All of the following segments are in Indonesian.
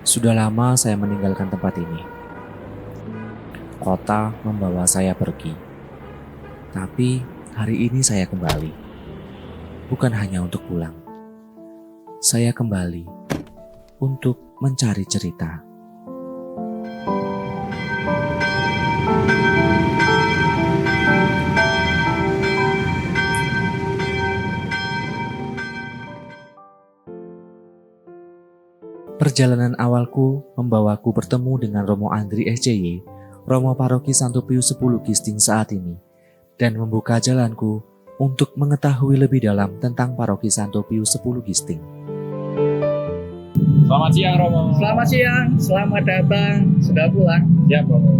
Sudah lama saya meninggalkan tempat ini. Kota membawa saya pergi. Tapi hari ini saya kembali. Bukan hanya untuk pulang. Saya kembali untuk mencari cerita. Perjalanan awalku membawaku bertemu dengan Romo Andri SCY, Romo Paroki Santo Pius X Gisting saat ini, dan membuka jalanku untuk mengetahui lebih dalam tentang Paroki Santo Pius X Gisting. Selamat siang Romo. Selamat siang, selamat datang. Sudah pulang? Siap Romo.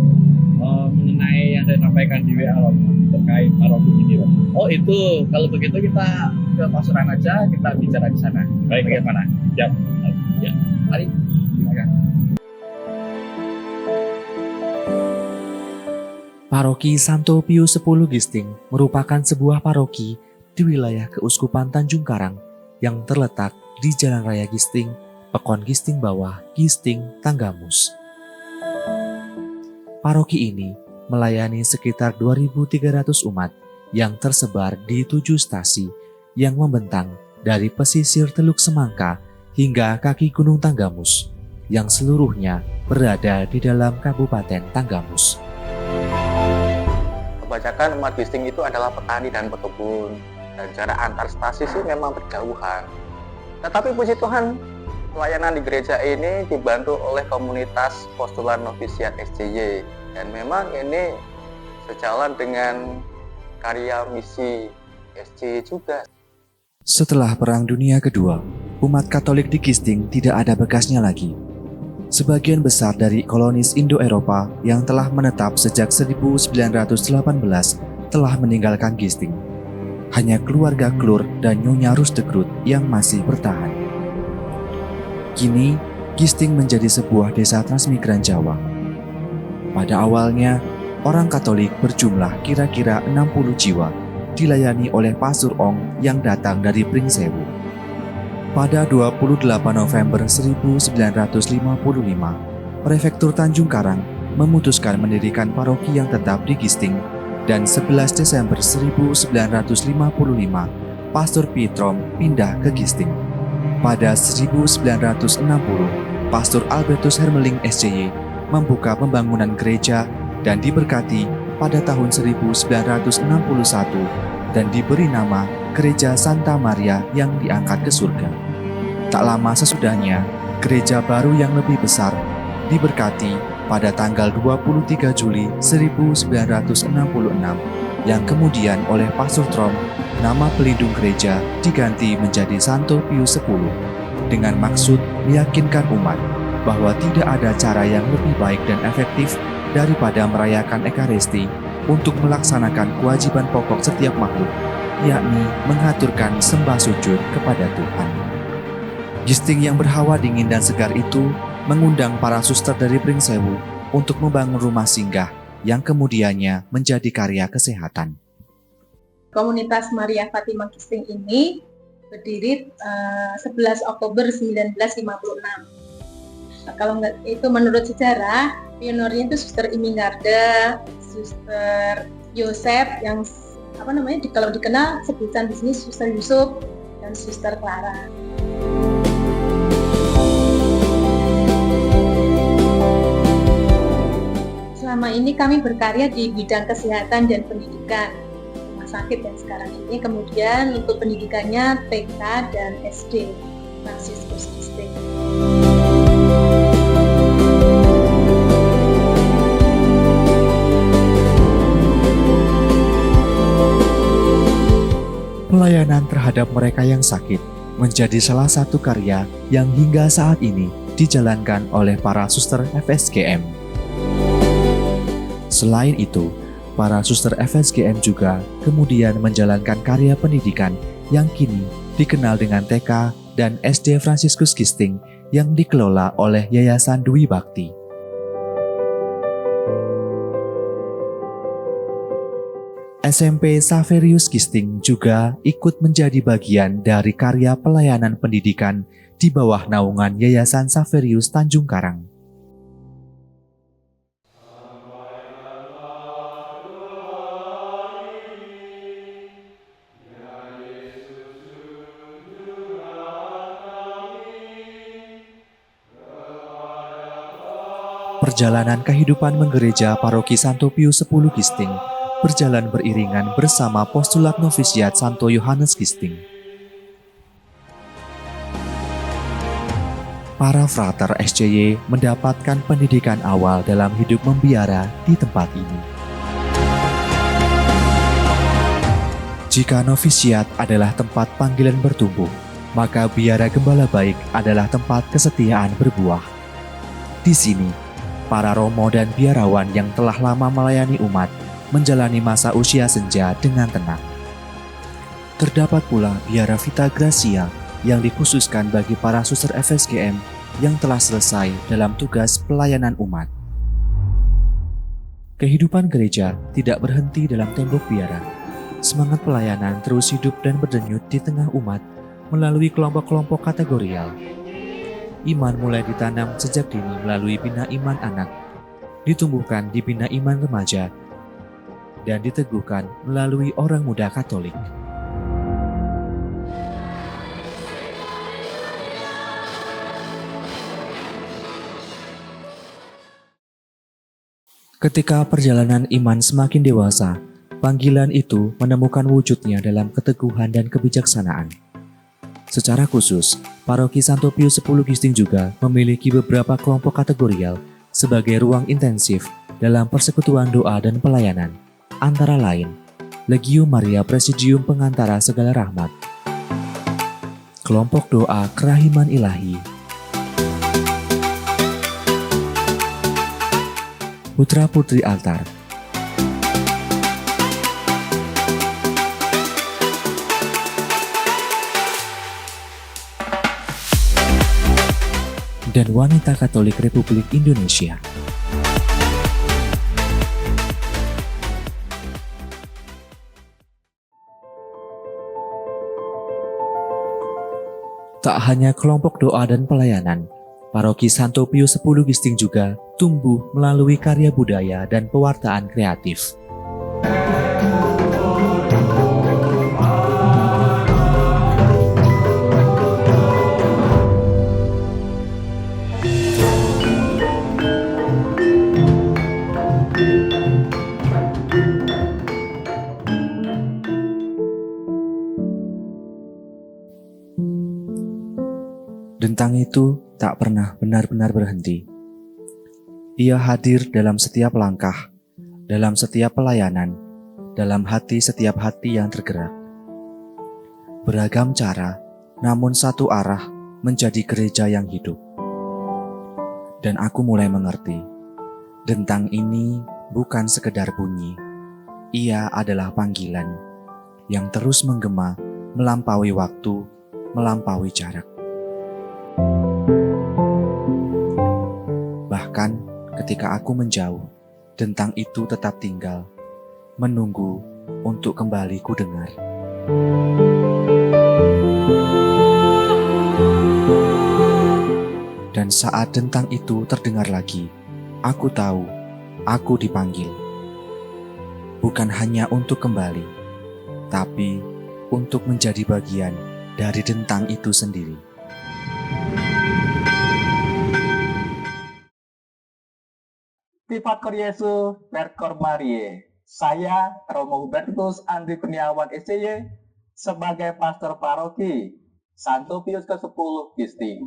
Mengenai yang saya sampaikan di WA Romo terkait paroki ini Romo. Oh itu, kalau begitu kita ke Pasuruan aja, kita bicara di sana. Baik, Bagaimana? siap. Ya, mari. Silakan. Paroki Santo Pius X Gisting merupakan sebuah paroki di wilayah Keuskupan Tanjung Karang yang terletak di Jalan Raya Gisting, Pekon Gisting Bawah, Gisting, Tanggamus. Paroki ini melayani sekitar 2.300 umat yang tersebar di 7 stasi yang membentang dari pesisir Teluk Semangka hingga kaki Gunung Tanggamus, yang seluruhnya berada di dalam Kabupaten Tanggamus. Kebanyakan umat Gisting itu adalah petani dan pekebun, dan jarak antar stasi sih memang berjauhan. Tetapi puji Tuhan, pelayanan di gereja ini dibantu oleh komunitas postulan novisiat SCY, dan memang ini sejalan dengan karya misi SCY juga. Setelah Perang Dunia Kedua, umat Katolik di Gisting tidak ada bekasnya lagi. Sebagian besar dari kolonis Indo-Eropa yang telah menetap sejak 1918 telah meninggalkan Gisting. Hanya keluarga Klur dan Nyonya Rusdegrut yang masih bertahan. Kini, Gisting menjadi sebuah desa transmigran Jawa. Pada awalnya, orang Katolik berjumlah kira-kira 60 jiwa, dilayani oleh Pastor Ong yang datang dari Pringsewu. Pada 28 November 1955, Prefektur Tanjung Karang memutuskan mendirikan paroki yang tetap di Gisting, dan 11 Desember 1955, Pastor Pietrom pindah ke Gisting. Pada 1960, Pastor Albertus Hermeling SCY membuka pembangunan gereja dan diberkati pada tahun 1961 dan diberi nama Gereja Santa Maria yang diangkat ke surga. Tak lama sesudahnya, gereja baru yang lebih besar diberkati pada tanggal 23 Juli 1966 yang kemudian oleh Pastor Trom, nama pelindung gereja diganti menjadi Santo Pius X dengan maksud meyakinkan umat bahwa tidak ada cara yang lebih baik dan efektif daripada merayakan Ekaristi untuk melaksanakan kewajiban pokok setiap makhluk, yakni mengaturkan sembah sujud kepada Tuhan. Gisting yang berhawa dingin dan segar itu mengundang para suster dari Pringsewu untuk membangun rumah singgah yang kemudiannya menjadi karya kesehatan. Komunitas Maria Fatima Gisting ini berdiri 11 Oktober 1956. Kalau nggak itu menurut sejarah, pionernya itu Suster Imingarda, Suster Yosef yang kalau dikenal sebutan di sini Suster Yusuf dan Suster Clara. Selama ini kami berkarya di bidang kesehatan dan pendidikan, rumah sakit dan sekarang ini. Kemudian untuk pendidikannya TK dan SD, Fransiskus Gisting. Pelayanan terhadap mereka yang sakit menjadi salah satu karya yang hingga saat ini dijalankan oleh para suster FSGM. Selain itu, para suster FSGM juga kemudian menjalankan karya pendidikan yang kini dikenal dengan TK dan SD Fransiskus Gisting yang dikelola oleh Yayasan Dwi Bakti. SMP Saverius Gisting juga ikut menjadi bagian dari karya pelayanan pendidikan di bawah naungan Yayasan Saverius Tanjung Karang. Perjalanan kehidupan menggereja Paroki Santo Pius X Gisting berjalan beriringan bersama postulat novisiat Santo Yohanes Gisting. Para frater SCY mendapatkan pendidikan awal dalam hidup membiara di tempat ini. Jika novisiat adalah tempat panggilan bertumbuh, maka biara gembala baik adalah tempat kesetiaan berbuah. Di sini, para romo dan biarawan yang telah lama melayani umat menjalani masa usia senja dengan tenang. Terdapat pula biara Vita Gracia yang dikhususkan bagi para suster FSGM yang telah selesai dalam tugas pelayanan umat. Kehidupan gereja tidak berhenti dalam tembok biara. Semangat pelayanan terus hidup dan berdenyut di tengah umat melalui kelompok-kelompok kategorial. Iman mulai ditanam sejak dini melalui bina iman anak, ditumbuhkan di bina iman remaja, dan diteguhkan melalui orang muda Katolik. Ketika perjalanan iman semakin dewasa, panggilan itu menemukan wujudnya dalam keteguhan dan kebijaksanaan. Secara khusus, Paroki Santo Pius X Gisting juga memiliki beberapa kelompok kategorial sebagai ruang intensif dalam persekutuan doa dan pelayanan, antara lain Legio Maria Presidium Pengantara Segala Rahmat, Kelompok Doa Kerahiman Ilahi, Putra Putri Altar, dan Wanita Katolik Republik Indonesia. Tak hanya kelompok doa dan pelayanan, Paroki Santo Pius X Gisting juga tumbuh melalui karya budaya dan pewartaan kreatif. Dentang itu tak pernah benar-benar berhenti. Ia hadir dalam setiap langkah, dalam setiap pelayanan, dalam hati setiap hati yang tergerak. Beragam cara, namun satu arah menjadi gereja yang hidup. Dan aku mulai mengerti, dentang ini bukan sekedar bunyi. Ia adalah panggilan yang terus menggema melampaui waktu, melampaui jarak. Bahkan ketika aku menjauh, dentang itu tetap tinggal, menunggu untuk kembali ku dengar. Dan saat dentang itu terdengar lagi, aku tahu aku dipanggil. Bukan hanya untuk kembali, tapi untuk menjadi bagian dari dentang itu sendiri. Tipat Cor Jesu, Percor Mariae. Saya, Romo Hubertus Andri Kurniawan SCY, sebagai pastor paroki Santo Pius X Gisting.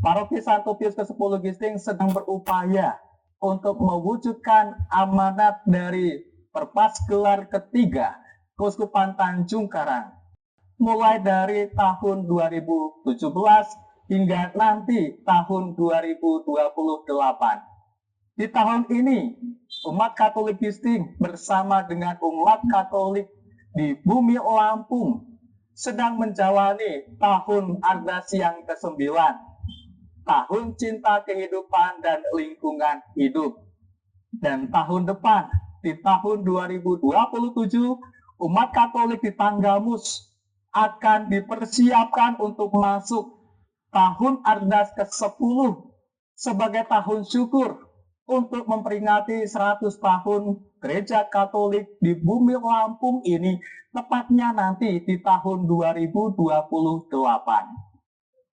Paroki Santo Pius X Gisting sedang berupaya untuk mewujudkan amanat dari Perpas Gelar ketiga Keuskupan Tanjung Karang, mulai dari tahun 2017 hingga nanti tahun 2028. Di tahun ini, umat Katolik Gisting bersama dengan umat Katolik di bumi Lampung sedang menjalani tahun Ardasi yang ke-9, tahun cinta kehidupan dan lingkungan hidup. Dan tahun depan, di tahun 2027, umat Katolik di Tanggamus akan dipersiapkan untuk masuk tahun Ardas ke-10 sebagai tahun syukur untuk memperingati 100 tahun Gereja Katolik di bumi Lampung ini, tepatnya nanti di tahun 2028.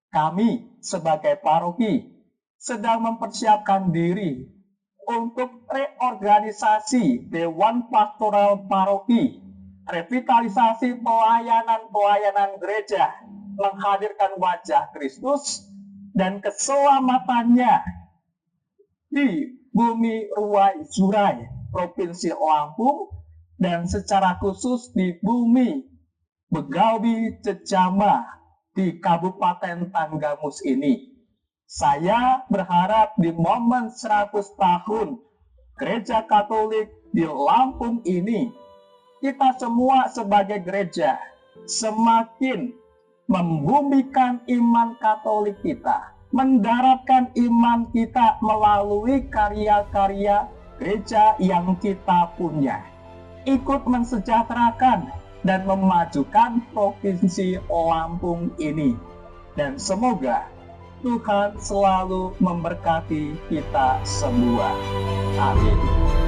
Kami sebagai paroki sedang mempersiapkan diri untuk reorganisasi Dewan Pastoral Paroki, revitalisasi pelayanan-pelayanan gereja, menghadirkan wajah Kristus dan keselamatannya di bumi Ruai Zurai, Provinsi Lampung, dan secara khusus di bumi Begawi Cejama di Kabupaten Tanggamus ini. Saya berharap di momen 100 tahun Gereja Katolik di Lampung ini, kita semua sebagai gereja semakin membumikan iman Katolik kita, mendaratkan iman kita melalui karya-karya gereja yang kita punya, ikut mensejahterakan dan memajukan Provinsi Lampung ini. Dan semoga Tuhan selalu memberkati kita semua. Amin.